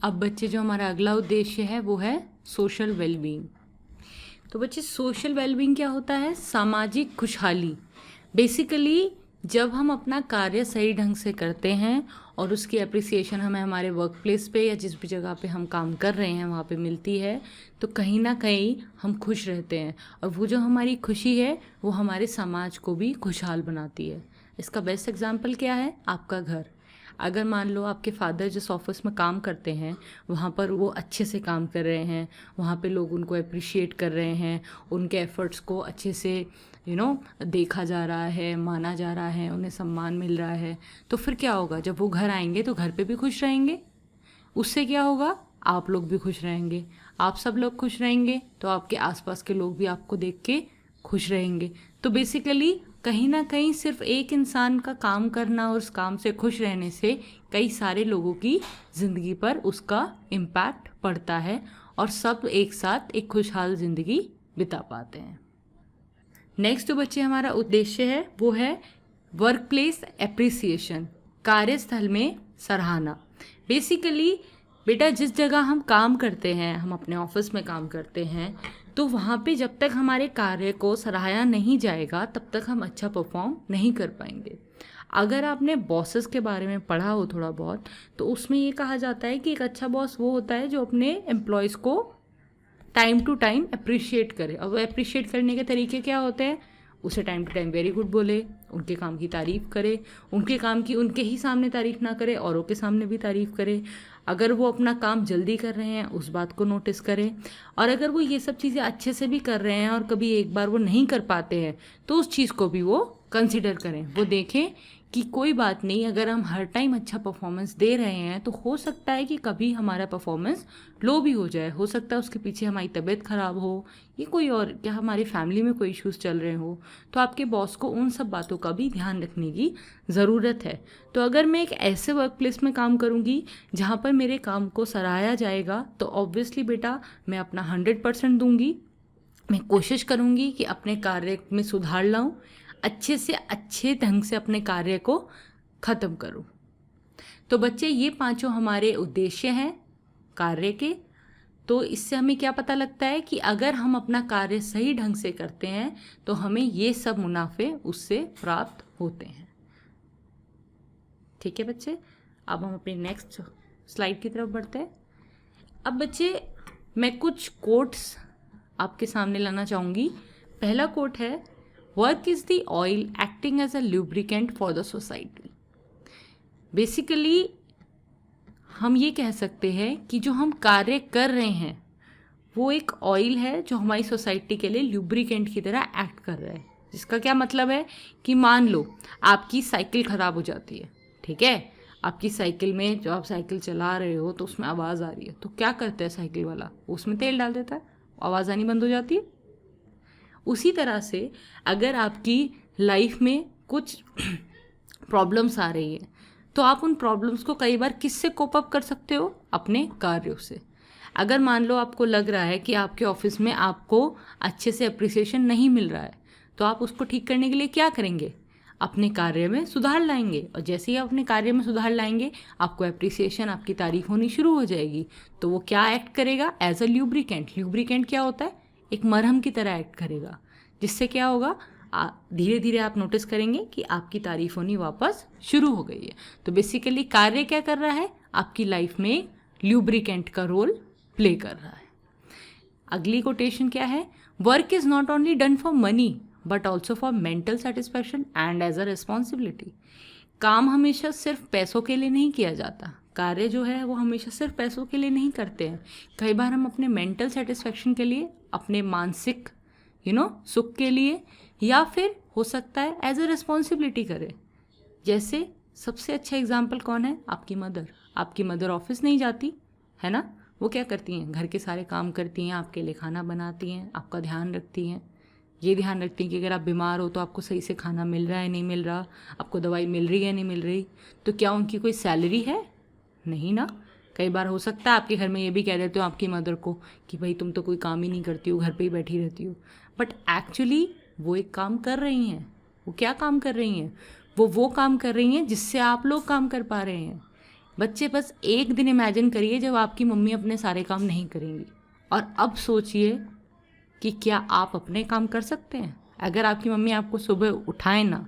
अब बच्चे जो हमारा अगला उद्देश्य है वो है सोशल वेलबींग। तो बच्चे सोशल वेलबींग क्या होता है? सामाजिक खुशहाली। बेसिकली जब हम अपना कार्य सही ढंग से करते हैं और उसकी अप्रिसिएशन हमें हमारे वर्क प्लेस पे या जिस भी जगह पे हम काम कर रहे हैं वहाँ पे मिलती है, तो कहीं ना कहीं हम खुश रहते हैं और वो जो हमारी खुशी है वो हमारे समाज को भी खुशहाल बनाती है। इसका बेस्ट एग्जाम्पल क्या है? आपका घर। अगर मान लो आपके फादर जिस ऑफिस में काम करते हैं वहाँ पर वो अच्छे से काम कर रहे हैं, वहाँ पे लोग उनको अप्रिशिएट कर रहे हैं, उनके एफ़र्ट्स को अच्छे से देखा जा रहा है, माना जा रहा है, उन्हें सम्मान मिल रहा है, तो फिर क्या होगा? जब वो घर आएंगे तो घर पे भी खुश रहेंगे। उससे क्या होगा? आप लोग भी खुश रहेंगे। आप सब लोग खुश रहेंगे तो आपके आसपास के लोग भी आपको देख के खुश रहेंगे। तो बेसिकली कहीं ना कहीं सिर्फ एक इंसान का काम करना और उस काम से खुश रहने से कई सारे लोगों की ज़िंदगी पर उसका इम्पैक्ट पड़ता है और सब एक साथ एक खुशहाल ज़िंदगी बिता पाते हैं। नेक्स्ट जो बच्चे हमारा उद्देश्य है वो है वर्क प्लेस एप्रिसिएशन, कार्यस्थल में सराहना। बेसिकली बेटा जिस जगह हम काम करते हैं, हम अपने ऑफिस में काम करते हैं, तो वहाँ पे जब तक हमारे कार्य को सराहाया नहीं जाएगा तब तक हम अच्छा परफॉर्म नहीं कर पाएंगे। अगर आपने बॉसेस के बारे में पढ़ा हो थोड़ा बहुत, तो उसमें ये कहा जाता है कि एक अच्छा बॉस वो होता है जो अपने एम्प्लॉयज़ को टाइम टू टाइम अप्रिशिएट करे। और वो अप्रिशिएट करने के तरीके क्या होते हैं? उसे time to time very good बोले, उनके काम की तारीफ़ करे, उनके काम की उनके ही सामने तारीफ़ ना करे, औरों के सामने भी तारीफ़ करे। अगर वो अपना काम जल्दी कर रहे हैं उस बात को नोटिस करें, और अगर वो ये सब चीज़ें अच्छे से भी कर रहे हैं और कभी एक बार वो नहीं कर पाते हैं तो उस चीज़ को भी वो कंसिडर करें। वो देखें कि कोई बात नहीं, अगर हम हर टाइम अच्छा परफॉर्मेंस दे रहे हैं तो हो सकता है कि कभी हमारा परफॉर्मेंस लो भी हो जाए, हो सकता है उसके पीछे हमारी तबीयत ख़राब हो या कोई और, क्या हमारी फैमिली में कोई इश्यूज़ चल रहे हो, तो आपके बॉस को उन सब बातों का भी ध्यान रखने की ज़रूरत है। तो अगर मैं एक ऐसे वर्क प्लेस में काम करूँगी जहाँ पर मेरे काम को सराहाया जाएगा तो ऑब्वियसली बेटा मैं अपना 100% दूंगी। मैं कोशिश करूँगी कि अपने कार्य में सुधार लाऊं, अच्छे से अच्छे ढंग से अपने कार्य को ख़त्म करूं। तो बच्चे ये पांचों हमारे उद्देश्य हैं कार्य के। तो इससे हमें क्या पता लगता है कि अगर हम अपना कार्य सही ढंग से करते हैं तो हमें ये सब मुनाफे उससे प्राप्त होते हैं। ठीक है बच्चे, अब हम अपनी नेक्स्ट स्लाइड की तरफ बढ़ते हैं। अब बच्चे मैं कुछ कोट्स आपके सामने लाना चाहूँगी। पहला कोट है, work is the oil acting as a lubricant for the society. Basically हम ये कह सकते हैं कि जो हम कार्य कर रहे हैं वो एक ऑयल है जो हमारी सोसाइटी के लिए ल्यूब्रिकेंट की तरह एक्ट कर रहा है। जिसका क्या मतलब है कि मान लो आपकी साइकिल ख़राब हो जाती है, ठीक है, आपकी साइकिल में जो आप साइकिल चला रहे हो तो उसमें आवाज़ आ रही है, तो क्या करता है साइकिल वाला? उसमें तेल डाल देता है, आवाज़ आनी बंद हो जाती है। उसी तरह से अगर आपकी लाइफ में कुछ प्रॉब्लम्स आ रही है तो आप उन प्रॉब्लम्स को कई बार किससे कोप अप कर सकते हो? अपने कार्यों से। अगर मान लो आपको लग रहा है कि आपके ऑफिस में आपको अच्छे से अप्रिसिएशन नहीं मिल रहा है, तो आप उसको ठीक करने के लिए क्या करेंगे? अपने कार्य में सुधार लाएंगे, और जैसे ही आप अपने कार्य में सुधार लाएंगे आपको अप्रिसिएशन, आपकी तारीफ होनी शुरू हो जाएगी। तो वो क्या एक्ट करेगा? As a lubricant. ल्यूब्रिकेंट क्या होता है? एक मरहम की तरह एक्ट करेगा, जिससे क्या होगा, धीरे धीरे आप नोटिस करेंगे कि आपकी तारीफ होनी वापस शुरू हो गई है। तो बेसिकली कार्य क्या कर रहा है? आपकी लाइफ में ल्यूब्रिकेंट का रोल प्ले कर रहा है। अगली कोटेशन क्या है? Work is not only done for money but also for mental satisfaction and as a responsibility. काम हमेशा सिर्फ पैसों के लिए नहीं किया जाता। कार्य जो है वो हमेशा सिर्फ पैसों के लिए नहीं करते हैं। कई बार हम अपने मेंटल सेटिस्फैक्शन के लिए, अपने मानसिक सुख के लिए, या फिर हो सकता है एज अ रिस्पॉन्सिबिलिटी करें। जैसे सबसे अच्छा एग्जाम्पल कौन है? आपकी मदर। आपकी मदर ऑफिस नहीं जाती है ना, वो क्या करती हैं? घर के सारे काम करती हैं, आपके लिए खाना बनाती हैं, आपका ध्यान रखती हैं। ये ध्यान रखती हैं कि अगर आप बीमार हो तो आपको सही से खाना मिल रहा है नहीं मिल रहा, आपको दवाई मिल रही है नहीं मिल रही। तो क्या उनकी कोई सैलरी है? नहीं ना। कई बार हो सकता है आपके घर में ये भी कह देते हो आपकी मदर को कि भाई तुम तो कोई काम ही नहीं करती हो, घर पे ही बैठी रहती हो। बट एक्चुअली वो एक काम कर रही हैं। वो क्या काम कर रही हैं? वो काम कर रही हैं जिससे आप लोग काम कर पा रहे हैं। बच्चे बस एक दिन इमेजिन करिए जब आपकी मम्मी अपने सारे काम नहीं करेंगी, और अब सोचिए कि क्या आप अपने काम कर सकते हैं। अगर आपकी मम्मी आपको सुबह उठाए ना,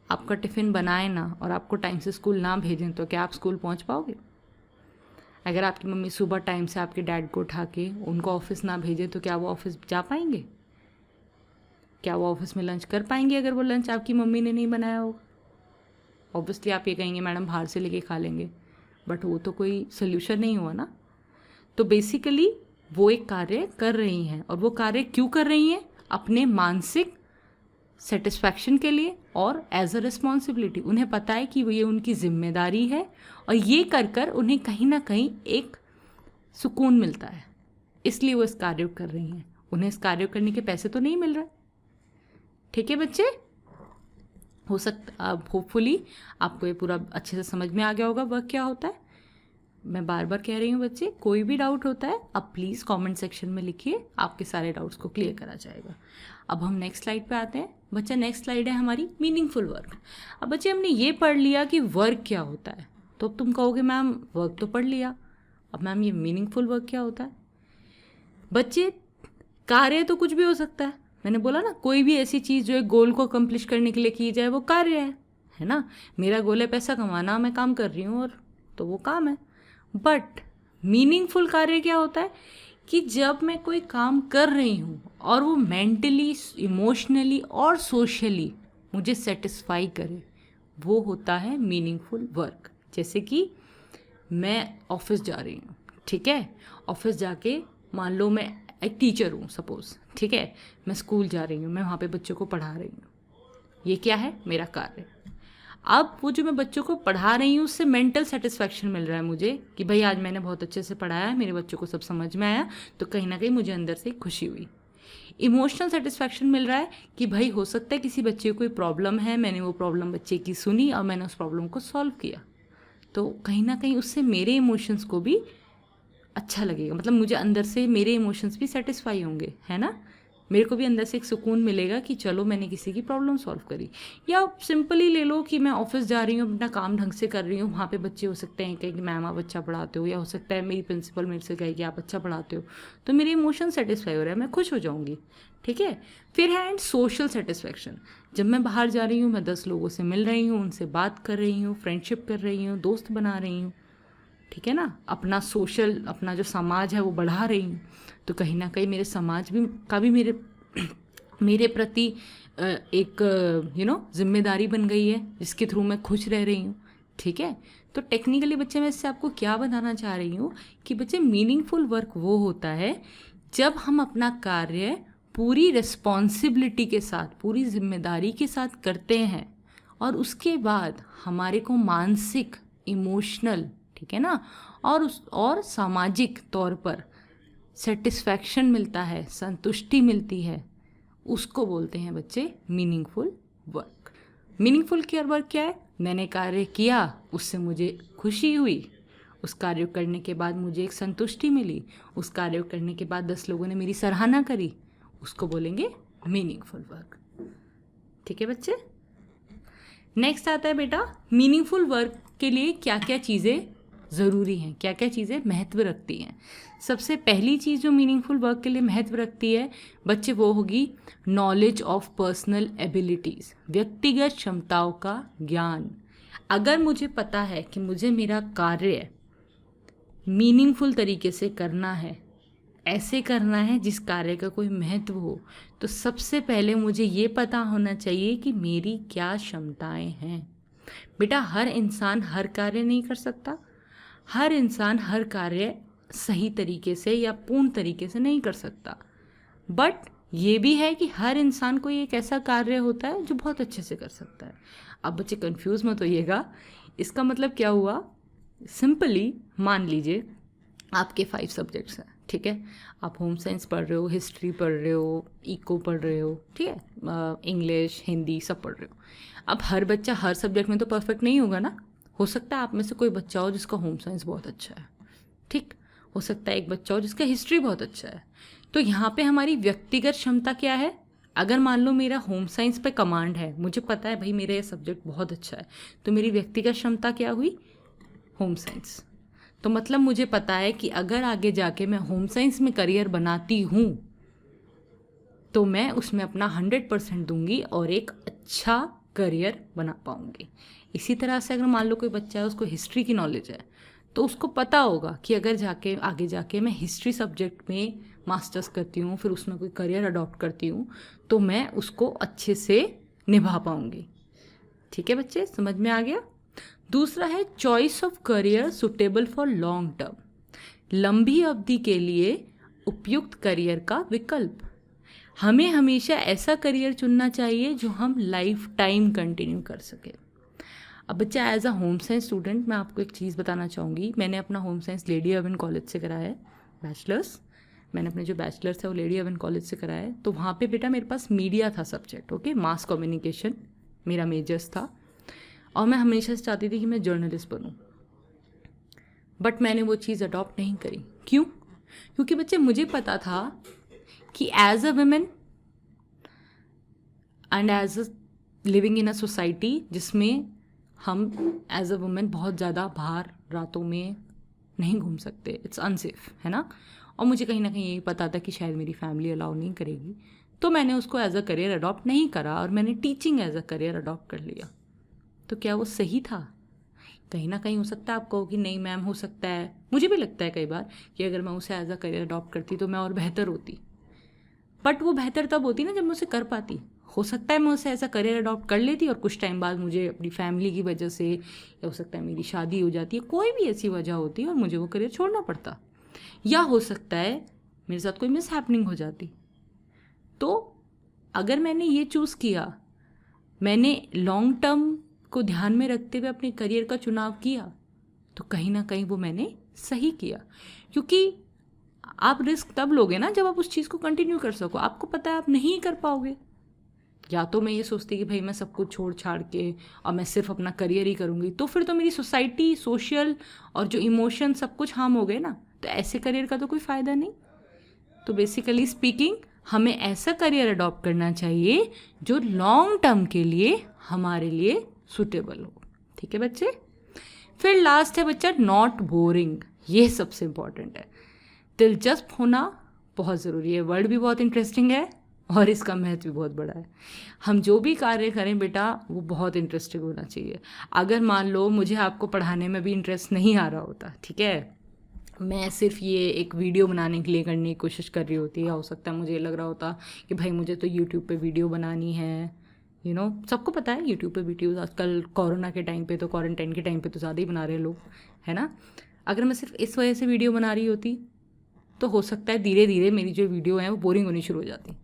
आपका टिफ़िन बनाए ना और आपको टाइम से स्कूल ना भेजें, तो क्या आप स्कूल पहुंच पाओगे? अगर आपकी मम्मी सुबह टाइम से आपके डैड को उठा के उनको ऑफिस ना भेजे, तो क्या वो ऑफिस जा पाएंगे? क्या वो ऑफिस में लंच कर पाएंगे अगर वो लंच आपकी मम्मी ने नहीं बनाया होगा? ऑब्वियसली आप ये कहेंगे मैडम बाहर से लेके खा लेंगे, बट वो तो कोई सोल्यूशन नहीं हुआ ना। तो बेसिकली वो एक कार्य कर रही हैं, और वो कार्य क्यों कर रही हैं? अपने मानसिक सेटिस्फैक्शन के लिए और एज अ रिस्पॉन्सिबिलिटी। उन्हें पता है कि वो ये उनकी जिम्मेदारी है, और ये कर कर उन्हें कहीं ना कहीं एक सुकून मिलता है, इसलिए वो इस कार्य को कर रही हैं। उन्हें इस कार्य करने के पैसे तो नहीं मिल रहे। ठीक है बच्चे, हो सकता होपफुली आपको ये पूरा अच्छे से समझ में आ गया होगा वर्क क्या होता है। मैं बार बार कह रही हूँ बच्चे, कोई भी डाउट होता है आप प्लीज़ कमेंट सेक्शन में लिखिए, आपके सारे डाउट्स को क्लियर करा जाएगा। अब हम नेक्स्ट स्लाइड पे आते हैं। बच्चा नेक्स्ट स्लाइड है हमारी मीनिंगफुल वर्क। अब बच्चे हमने ये पढ़ लिया कि वर्क क्या होता है, तो अब तुम कहोगे मैम वर्क तो पढ़ लिया, अब मैम ये मीनिंगफुल वर्क क्या होता है? बच्चे कार्य तो कुछ भी हो सकता है। मैंने बोला ना, कोई भी ऐसी चीज़ जो एक गोल को अकम्प्लिश करने के लिए की जाए वो कार्य है ना। मेरा गोल है पैसा कमाना, मैं काम कर रही हूँ, और तो वो काम है। बट मीनिंगफुल कार्य क्या होता है कि जब मैं कोई काम कर रही हूँ और वो मेंटली, इमोशनली और सोशली मुझे सेटिस्फाई करे, वो होता है मीनिंगफुल वर्क। जैसे कि मैं ऑफिस जा रही हूँ, ठीक है, ऑफिस जाके मान लो मैं एक टीचर हूँ सपोज, ठीक है, मैं स्कूल जा रही हूँ, मैं वहाँ पे बच्चों को पढ़ा रही हूँ, ये क्या है? मेरा कार्य। अब वो जो मैं बच्चों को पढ़ा रही हूँ उससे मेंटल सेटिस्फैक्शन मिल रहा है मुझे कि भाई आज मैंने बहुत अच्छे से पढ़ाया है, मेरे बच्चों को सब समझ में आया, तो कहीं ना कहीं मुझे अंदर से खुशी हुई। इमोशनल सेटिस्फैक्शन मिल रहा है कि भाई हो सकता है किसी बच्चे को कोई प्रॉब्लम है, मैंने वो प्रॉब्लम बच्चे की सुनी और मैंने उस प्रॉब्लम को सॉल्व किया, तो कहीं ना कहीं उससे मेरे इमोशंस को भी अच्छा लगेगा, मतलब मुझे अंदर से मेरे इमोशंस भी सेटिस्फाई होंगे, है ना। मेरे को भी अंदर से एक सुकून मिलेगा कि चलो मैंने किसी की प्रॉब्लम सॉल्व करी। या सिंपली ले लो कि मैं ऑफिस जा रही हूँ, अपना काम ढंग से कर रही हूँ, वहाँ पे बच्चे हो सकते हैं कहें कि मैम आप अच्छा पढ़ाते हो, या हो सकता है मेरी प्रिंसिपल मेरे से कहे कि आप अच्छा पढ़ाते हो, तो मेरे इमोशन सेटिस्फाई हो रहा है, मैं खुश हो जाऊँगी। ठीक है, फिर है एंड सोशल सेटिस्फैक्शन। जब मैं बाहर जा रही हूँ, मैं 10 लोगों से मिल रही हूँ, उनसे बात कर रही हूँ, फ्रेंडशिप कर रही हूँ, दोस्त बना रही हूँ, ठीक है ना, अपना सोशल, अपना जो समाज है वो बढ़ा रही हूँ, तो कहीं ना कहीं मेरे समाज भी का भी मेरे प्रति एक जिम्मेदारी बन गई है, जिसके थ्रू मैं खुश रह रही हूँ। ठीक है, तो टेक्निकली बच्चे मैं इससे आपको क्या बताना चाह रही हूँ कि बच्चे मीनिंगफुल वर्क वो होता है जब हम अपना कार्य पूरी रिस्पॉन्सिबिलिटी के साथ, पूरी जिम्मेदारी के साथ करते हैं, और उसके बाद हमारे को मानसिक, इमोशनल, ठीक है ना, और सामाजिक तौर पर सेटिस्फैक्शन मिलता है, संतुष्टि मिलती है, उसको बोलते हैं बच्चे मीनिंगफुल वर्क। मीनिंगफुल वर्क क्या है? मैंने कार्य किया, उससे मुझे खुशी हुई, उस कार्य करने के बाद मुझे एक संतुष्टि मिली, उस कार्य करने के बाद 10 लोगों ने मेरी सराहना करी, उसको बोलेंगे मीनिंगफुल वर्क। ठीक है बच्चे, नेक्स्ट आता है बेटा मीनिंगफुल वर्क के लिए क्या क्या चीज़ें ज़रूरी हैं, क्या क्या चीज़ें महत्व रखती हैं। सबसे पहली चीज़ जो मीनिंगफुल वर्क के लिए महत्व रखती है बच्चे, वो होगी नॉलेज ऑफ पर्सनल एबिलिटीज़, व्यक्तिगत क्षमताओं का ज्ञान। अगर मुझे पता है कि मुझे मेरा कार्य मीनिंगफुल तरीके से करना है, ऐसे करना है जिस कार्य का कोई महत्व हो, तो सबसे पहले मुझे ये पता होना चाहिए कि मेरी क्या क्षमताएं हैं। बेटा हर इंसान हर कार्य नहीं कर सकता, हर इंसान हर कार्य सही तरीके से या पूर्ण तरीके से नहीं कर सकता, बट ये भी है कि हर इंसान को एक ऐसा कार्य होता है जो बहुत अच्छे से कर सकता है। अब बच्चे कंफ्यूज मत होइएगा, इसका मतलब क्या हुआ, सिंपली मान लीजिए आपके 5 सब्जेक्ट्स हैं, ठीक है, आप होम साइंस पढ़ रहे हो, हिस्ट्री पढ़ रहे हो, इको पढ़ रहे हो, ठीक है, इंग्लिश, हिंदी सब पढ़ रहे हो। अब हर बच्चा हर सब्जेक्ट में तो परफेक्ट नहीं होगा ना। हो सकता है आप में से कोई बच्चा हो जिसका होम साइंस बहुत अच्छा है, ठीक, हो सकता है एक बच्चा हो जिसका हिस्ट्री बहुत अच्छा है। तो यहाँ पे हमारी व्यक्तिगत क्षमता क्या है? अगर मान लो मेरा होम साइंस पे कमांड है, मुझे पता है भाई मेरा ये सब्जेक्ट बहुत अच्छा है, तो मेरी व्यक्तिगत क्षमता क्या हुई? Home science. तो मतलब मुझे पता है कि अगर आगे जाके मैं होम साइंस में करियर बनाती हूँ तो मैं उसमें अपना 100% दूंगी और एक अच्छा करियर बना पाऊंगी। इसी तरह से अगर मान लो कोई बच्चा है, उसको हिस्ट्री की नॉलेज है, तो उसको पता होगा कि अगर जाके आगे जाके मैं हिस्ट्री सब्जेक्ट में मास्टर्स करती हूँ, फिर उसमें कोई करियर अडॉप्ट करती हूँ, तो मैं उसको अच्छे से निभा पाऊंगी। ठीक है बच्चे, समझ में आ गया। दूसरा है choice of career suitable for long term, लंबी अवधि के लिए उपयुक्त करियर का विकल्प। हमें हमेशा ऐसा करियर चुनना चाहिए जो हम लाइफ टाइम कंटिन्यू कर सके। अब बच्चा as a home science student मैं आपको एक चीज़ बताना चाहूँगी। मैंने अपना home science lady Irwin college से कराया है, बैचलर्स। मैंने अपने जो बैचलर्स है वो लेडी अर्बन कॉलेज से कराया है। तो वहाँ पे बेटा मेरे पास मीडिया था सब्जेक्ट, ओके, मास कम्युनिकेशन मेरा मेजर्स था, और मैं हमेशा से चाहती थी कि मैं जर्नलिस्ट बनूँ, बट मैंने वो चीज़ अडॉप्ट नहीं करी। क्यों? क्योंकि बच्चे मुझे पता था कि as a woman and as a living in a society जिसमें हम एज अ वुमेन बहुत ज़्यादा बाहर रातों में नहीं घूम सकते, इट्स अनसेफ, है ना। और मुझे कहीं ना कहीं यही पता था कि शायद मेरी फैमिली अलाउ नहीं करेगी, तो मैंने उसको एज अ करियर अडॉप्ट नहीं करा और मैंने teaching as a career adopt कर लिया। तो क्या वो सही था? कहीं ना कहीं हो सकता है आप कहो कि नहीं मैम, हो सकता है, मुझे भी लगता है कई बार कि अगर मैं उसे एज अ करियर अडॉप्ट करती तो मैं और बेहतर होती, बट वो बेहतर तब होती ना जब मैं उसे कर पाती। हो सकता है मैं उसे ऐसा करियर अडॉप्ट कर लेती और कुछ टाइम बाद मुझे अपनी फैमिली की वजह से, या हो सकता है मेरी शादी हो जाती है, कोई भी ऐसी वजह होती और मुझे वो करियर छोड़ना पड़ता, या हो सकता है मेरे साथ कोई मिस हैपनिंग हो जाती। तो अगर मैंने ये चूज़ किया, मैंने लॉन्ग टर्म को ध्यान में रखते हुए अपने करियर का चुनाव किया, तो कहीं ना कहीं वो मैंने सही किया। क्योंकि आप रिस्क तब लोगे ना जब आप उस चीज़ को कंटिन्यू कर सको। आपको पता है आप नहीं कर पाओगे। या तो मैं ये सोचती कि भाई मैं सब कुछ छोड़ छाड़ के और मैं सिर्फ अपना करियर ही करूँगी, तो फिर तो मेरी सोसाइटी, सोशल और जो इमोशन सब कुछ हार्म हो गए ना, तो ऐसे करियर का तो कोई फ़ायदा नहीं। तो बेसिकली स्पीकिंग हमें ऐसा करियर अडॉप्ट करना चाहिए जो लॉन्ग टर्म के लिए हमारे लिए सूटेबल हो। ठीक है बच्चे। फिर लास्ट है बच्चा नॉट बोरिंग। ये सबसे इम्पॉर्टेंट है। दिलचस्प होना बहुत ज़रूरी है। वर्ड भी बहुत इंटरेस्टिंग है और इसका महत्व भी बहुत बड़ा है। हम जो भी कार्य करें बेटा वो बहुत इंटरेस्टिंग होना चाहिए। अगर मान लो मुझे आपको पढ़ाने में भी इंटरेस्ट नहीं आ रहा होता, ठीक है, मैं सिर्फ ये एक वीडियो बनाने के लिए करने की कोशिश कर रही होती, या हो सकता है मुझे लग रहा होता कि भाई मुझे तो यूट्यूब पे वीडियो बनानी है, सबको पता है यूट्यूब पे वीडियोज़ आजकल कोरोना के टाइम पे, तो क्वारंटाइन के टाइम पे तो ज़्यादा ही बना रहे हैं लोग, है ना। अगर मैं सिर्फ इस वजह से वीडियो बना रही होती तो हो सकता है धीरे धीरे मेरी जो वीडियो है वो बोरिंग होनी शुरू हो जाती।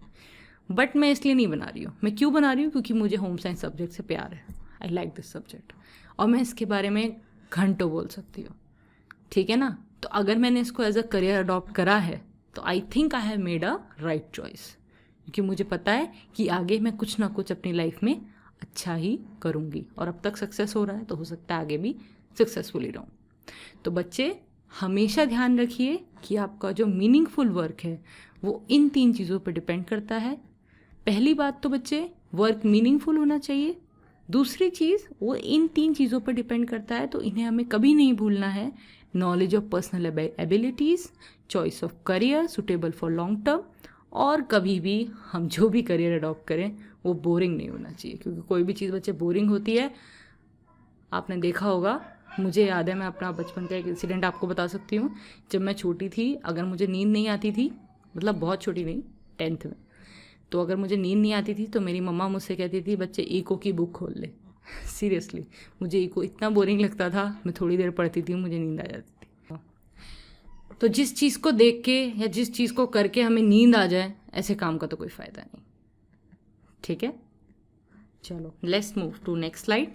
बट मैं इसलिए नहीं बना रही हूँ। मैं क्यों बना रही हूँ? क्योंकि मुझे होम साइंस सब्जेक्ट से प्यार है। आई लाइक दिस सब्जेक्ट, और मैं इसके बारे में घंटों बोल सकती हूँ। ठीक है ना। तो अगर मैंने इसको एज अ करियर अडॉप्ट करा है तो I think I have made a right choice, क्योंकि मुझे पता है कि आगे मैं कुछ ना कुछ अपनी लाइफ में अच्छा ही करूँगी, और अब तक सक्सेस हो रहा है तो हो सकता है आगे भी सक्सेसफुली रहूँ। तो बच्चे हमेशा ध्यान रखिए कि आपका जो मीनिंगफुल वर्क है वो इन 3 चीज़ों पर डिपेंड करता है। पहली बात तो बच्चे वर्क मीनिंगफुल होना चाहिए। दूसरी चीज़ वो इन 3 चीज़ों पर डिपेंड करता है, तो इन्हें हमें कभी नहीं भूलना है। Knowledge of personal abilities, choice of career suitable for long term, और कभी भी हम जो भी करियर अडॉप्ट करें वो बोरिंग नहीं होना चाहिए, क्योंकि कोई भी चीज़ बच्चे बोरिंग होती है। आपने देखा होगा, मुझे याद है, मैं अपना बचपन का एक इंसिडेंट आपको बता सकती हूँ। जब मैं छोटी थी, अगर मुझे नींद नहीं आती थी, मतलब बहुत छोटी नहीं, 10th में, तो अगर मुझे नींद नहीं आती थी तो मेरी मम्मा मुझसे कहती थी बच्चे इको की बुक खोल ले। सीरियसली मुझे इको इतना बोरिंग लगता था, मैं थोड़ी देर पढ़ती थी मुझे नींद आ जाती थी। तो जिस चीज़ को देख के या जिस चीज़ को करके हमें नींद आ जाए, ऐसे काम का तो कोई फ़ायदा नहीं। ठीक है, चलो let's move to next slide.